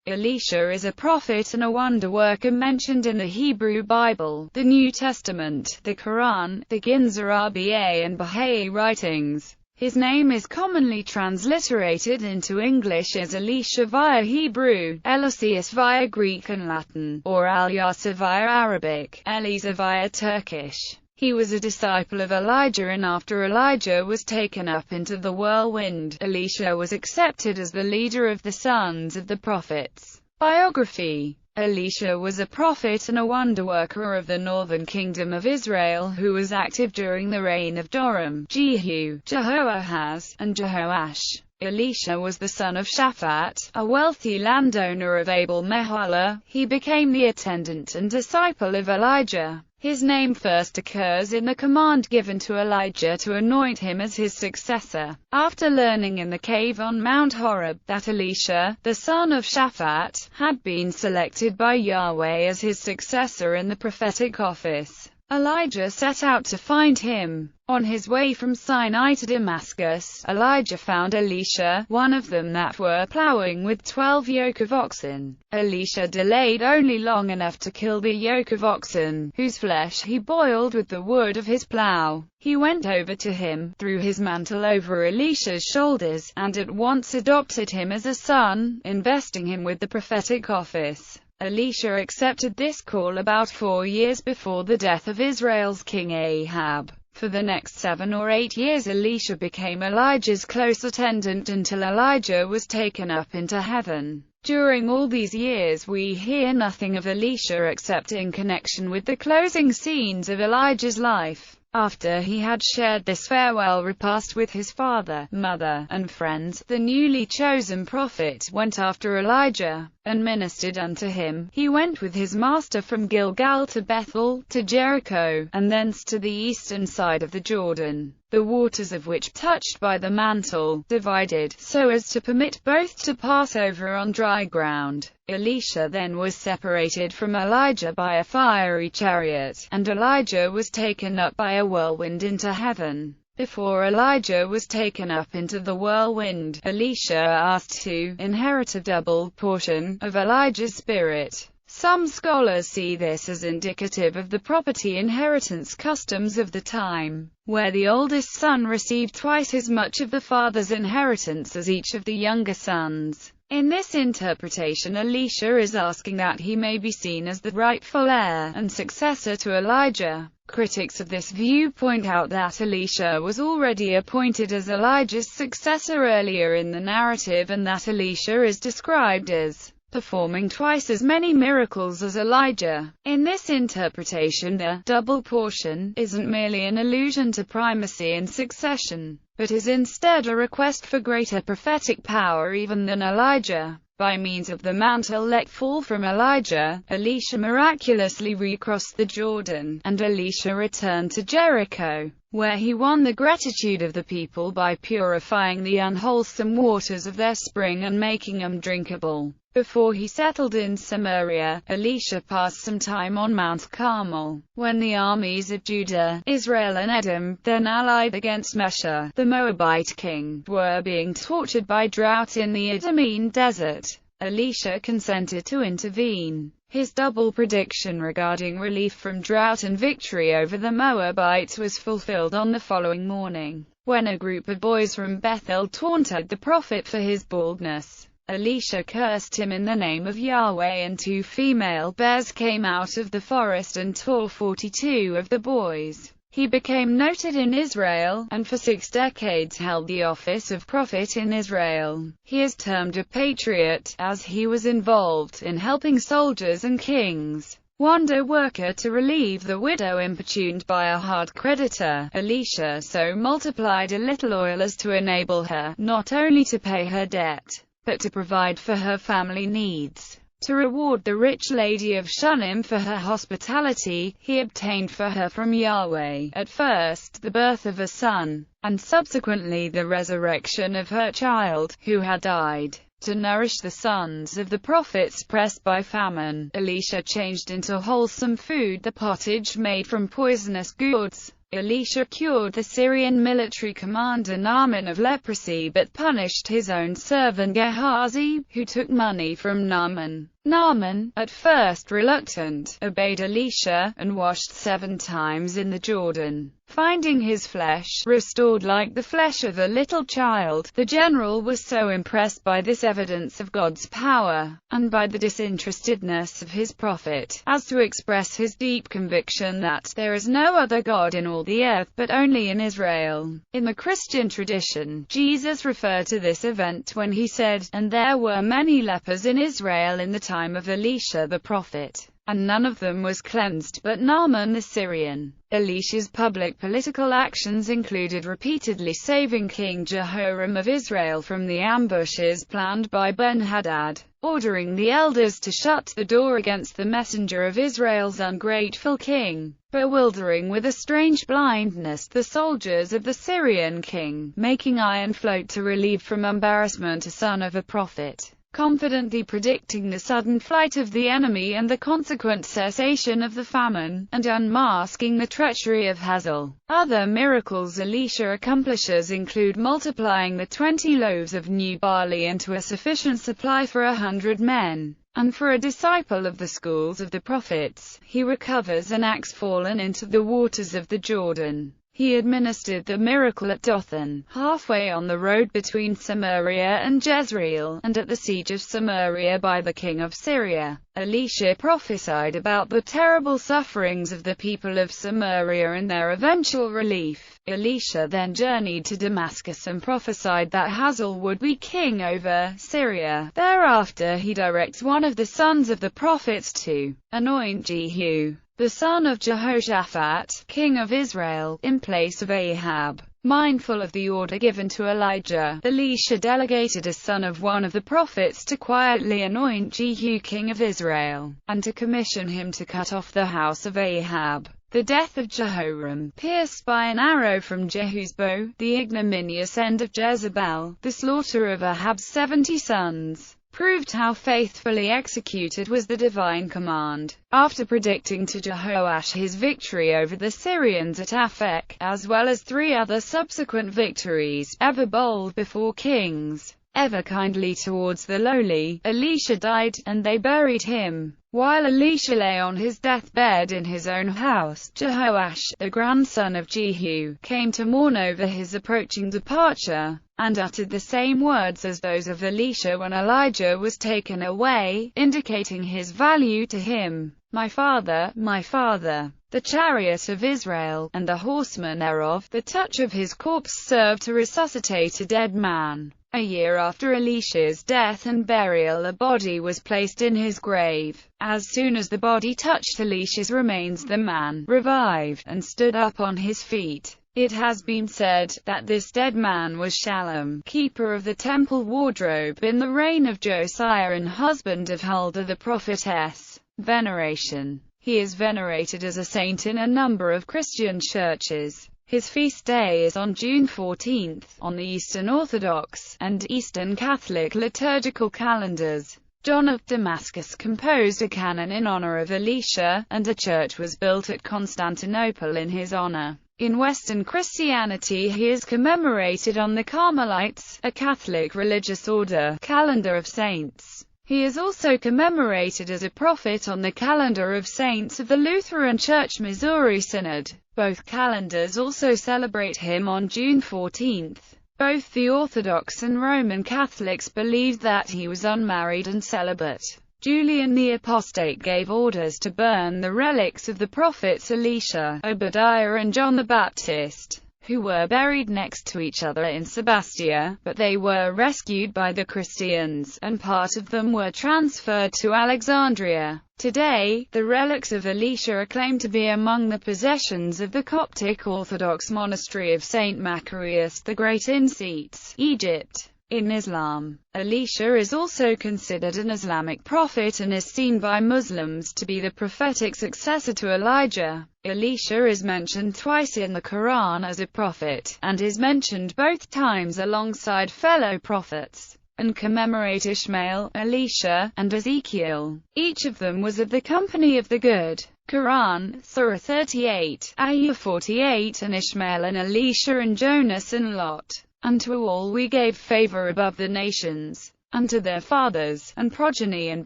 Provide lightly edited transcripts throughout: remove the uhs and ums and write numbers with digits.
Elisha is a prophet and a wonder-worker mentioned in the Hebrew Bible, the New Testament, the Quran, the Ginza and Baha'i writings. His name is commonly transliterated into English as Elisha via Hebrew, Eliseus via Greek and Latin, or Alyasa via Arabic, Elisa via Turkish. He was a disciple of Elijah, and after Elijah was taken up into the whirlwind, Elisha was accepted as the leader of the sons of the prophets. Biography. Elisha was a prophet and a wonder-worker of the northern kingdom of Israel who was active during the reign of Joram, Jehu, Jehoahaz, and Jehoash. Elisha was the son of Shaphat, a wealthy landowner of Abel Meholah. He became the attendant and disciple of Elijah. His name first occurs in the command given to Elijah to anoint him as his successor, after learning in the cave on Mount Horeb that Elisha, the son of Shaphat, had been selected by Yahweh as his successor in the prophetic office. Elijah set out to find him. On his way from Sinai to Damascus, Elijah found Elisha, one of them that were plowing with 12 yoke of oxen. Elisha delayed only long enough to kill the yoke of oxen, whose flesh he boiled with the wood of his plow. He went over to him, threw his mantle over Elisha's shoulders, and at once adopted him as a son, investing him with the prophetic office. Elisha accepted this call about 4 years before the death of Israel's king Ahab. For the next 7 or 8 years Elisha became Elijah's close attendant until Elijah was taken up into heaven. During all these years we hear nothing of Elisha except in connection with the closing scenes of Elijah's life. After he had shared this farewell repast with his father, mother, and friends, the newly chosen prophet went after Elijah, and ministered unto him. He went with his master from Gilgal to Bethel, to Jericho, and thence to the eastern side of the Jordan, the waters of which, touched by the mantle, divided, so as to permit both to pass over on dry ground. Elisha then was separated from Elijah by a fiery chariot, and Elijah was taken up by a whirlwind into heaven. Before Elijah was taken up into the whirlwind, Elisha asked to inherit a double portion of Elijah's spirit. Some scholars see this as indicative of the property inheritance customs of the time, where the oldest son received twice as much of the father's inheritance as each of the younger sons. In this interpretation, Elisha is asking that he may be seen as the rightful heir and successor to Elijah. Critics of this view point out that Elisha was already appointed as Elijah's successor earlier in the narrative, and that Elisha is described as performing twice as many miracles as Elijah. In this interpretation, the double portion isn't merely an allusion to primacy and succession, but is instead a request for greater prophetic power even than Elijah. By means of the mantle let fall from Elijah, Elisha miraculously recrossed the Jordan, and Elisha returned to Jericho, where he won the gratitude of the people by purifying the unwholesome waters of their spring and making them drinkable. Before he settled in Samaria, Elisha passed some time on Mount Carmel, when the armies of Judah, Israel and Edom, then allied against Mesha, the Moabite king, were being tortured by drought in the Edomene desert. Elisha consented to intervene. His double prediction regarding relief from drought and victory over the Moabites was fulfilled on the following morning, when a group of boys from Bethel taunted the prophet for his baldness. Elisha cursed him in the name of Yahweh, and 2 female bears came out of the forest and tore 42 of the boys. He became noted in Israel, and for 6 decades held the office of prophet in Israel. He is termed a patriot, as he was involved in helping soldiers and kings. Wonder-worker to relieve the widow importuned by a hard creditor. Elisha so multiplied a little oil as to enable her, not only to pay her debt, but to provide for her family needs. To reward the rich lady of Shunem for her hospitality, he obtained for her from Yahweh, at first, the birth of a son, and subsequently the resurrection of her child, who had died. To nourish the sons of the prophets pressed by famine, Elisha changed into wholesome food the pottage made from poisonous gourds. Elisha cured the Syrian military commander Naaman of leprosy but punished his own servant Gehazi, who took money from Naaman. Naaman, at first reluctant, obeyed Elisha, and washed 7 times in the Jordan. Finding his flesh restored like the flesh of a little child, the general was so impressed by this evidence of God's power, and by the disinterestedness of his prophet, as to express his deep conviction that there is no other God in all the earth but only in Israel. In the Christian tradition, Jesus referred to this event when he said, "And there were many lepers in Israel in the time of Elisha the prophet, and none of them was cleansed but Naaman the Syrian." Elisha's public political actions included repeatedly saving King Jehoram of Israel from the ambushes planned by Ben-Hadad, ordering the elders to shut the door against the messenger of Israel's ungrateful king, bewildering with a strange blindness the soldiers of the Syrian king, making iron float to relieve from embarrassment a son of a prophet, confidently predicting the sudden flight of the enemy and the consequent cessation of the famine, and unmasking the treachery of Hazael. Other miracles Elisha accomplishes include multiplying the 20 loaves of new barley into a sufficient supply for 100 men. And for a disciple of the schools of the prophets, he recovers an axe fallen into the waters of the Jordan. He administered the miracle at Dothan, halfway on the road between Samaria and Jezreel, and at the siege of Samaria by the king of Syria. Elisha prophesied about the terrible sufferings of the people of Samaria and their eventual relief. Elisha then journeyed to Damascus and prophesied that Hazael would be king over Syria. Thereafter he directs one of the sons of the prophets to anoint Jehu, the son of Jehoshaphat, king of Israel, in place of Ahab. Mindful of the order given to Elijah, Elisha delegated a son of one of the prophets to quietly anoint Jehu king of Israel, and to commission him to cut off the house of Ahab. The death of Jehoram, pierced by an arrow from Jehu's bow, the ignominious end of Jezebel, the slaughter of Ahab's 70 sons, proved how faithfully executed was the divine command. After predicting to Jehoash his victory over the Syrians at Aphek, as well as 3 other subsequent victories, ever bold before kings, ever kindly towards the lowly, Elisha died, and they buried him. While Elisha lay on his deathbed in his own house, Jehoash, the grandson of Jehu, came to mourn over his approaching departure, and uttered the same words as those of Elisha when Elijah was taken away, indicating his value to him. My father, the chariot of Israel, and the horsemen thereof." The touch of his corpse served to resuscitate a dead man. A year after Elisha's death and burial, a body was placed in his grave. As soon as the body touched Elisha's remains, the man revived, and stood up on his feet. It has been said that this dead man was Shallum, keeper of the temple wardrobe in the reign of Josiah and husband of Huldah the prophetess. Veneration. He is venerated as a saint in a number of Christian churches. His feast day is on June 14, on the Eastern Orthodox and Eastern Catholic liturgical calendars. John of Damascus composed a canon in honor of Elisha, and a church was built at Constantinople in his honor. In Western Christianity he is commemorated on the Carmelites, a Catholic religious order, calendar of saints. He is also commemorated as a prophet on the calendar of saints of the Lutheran Church Missouri Synod. Both calendars also celebrate him on June 14. Both the Orthodox and Roman Catholics believed that he was unmarried and celibate. Julian the Apostate gave orders to burn the relics of the prophets Elisha, Obadiah and John the Baptist, who were buried next to each other in Sebastia, but they were rescued by the Christians, and part of them were transferred to Alexandria. Today, the relics of Elisha are claimed to be among the possessions of the Coptic Orthodox monastery of St. Macarius the Great in Seats, Egypt. In Islam, Elisha is also considered an Islamic prophet and is seen by Muslims to be the prophetic successor to Elijah. Elisha is mentioned twice in the Quran as a prophet, and is mentioned both times alongside fellow prophets, and commemorate Ishmael, Elisha, and Ezekiel. Each of them was of the company of the good. Quran, Surah 38, Ayah 48, and Ishmael and Elisha and Jonas and Lot. And to all we gave favor above the nations, and to their fathers, and progeny and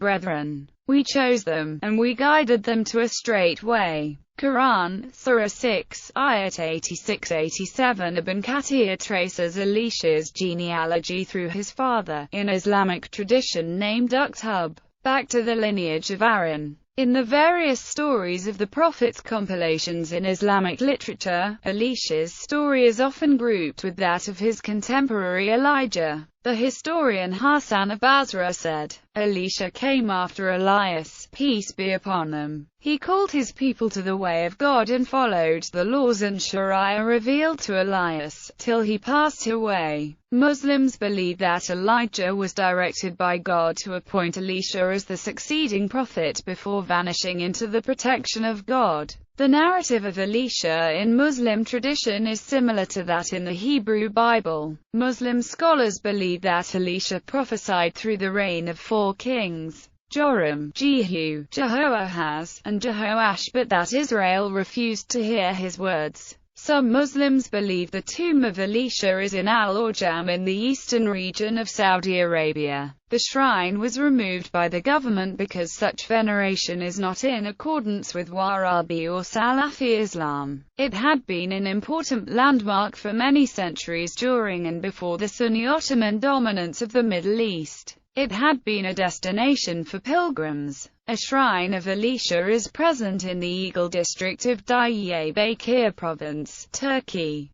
brethren. We chose them, and we guided them to a straight way. Quran, Surah 6, Ayat 86-87. Ibn Kathir traces Elisha's genealogy through his father, in Islamic tradition named Uqtub, back to the lineage of Aaron. In the various stories of the Prophet's compilations in Islamic literature, Elisha's story is often grouped with that of his contemporary Elijah. The historian Hassan of Basra said, Elisha came after Elias, peace be upon them. He called his people to the way of God and followed the laws and Sharia revealed to Elias, till he passed away. Muslims believe that Elijah was directed by God to appoint Elisha as the succeeding prophet before vanishing into the protection of God. The narrative of Elisha in Muslim tradition is similar to that in the Hebrew Bible. Muslim scholars believe that Elisha prophesied through the reign of 4 kings, Joram, Jehu, Jehoahaz, and Jehoash, but that Israel refused to hear his words. Some Muslims believe the tomb of Elisha is in Al-Orjam in the eastern region of Saudi Arabia. The shrine was removed by the government because such veneration is not in accordance with Wahhabi or Salafi Islam. It had been an important landmark for many centuries during and before the Sunni Ottoman dominance of the Middle East. It had been a destination for pilgrims. A shrine of Elisha is present in the Eagle district of Diyarbakir province, Turkey.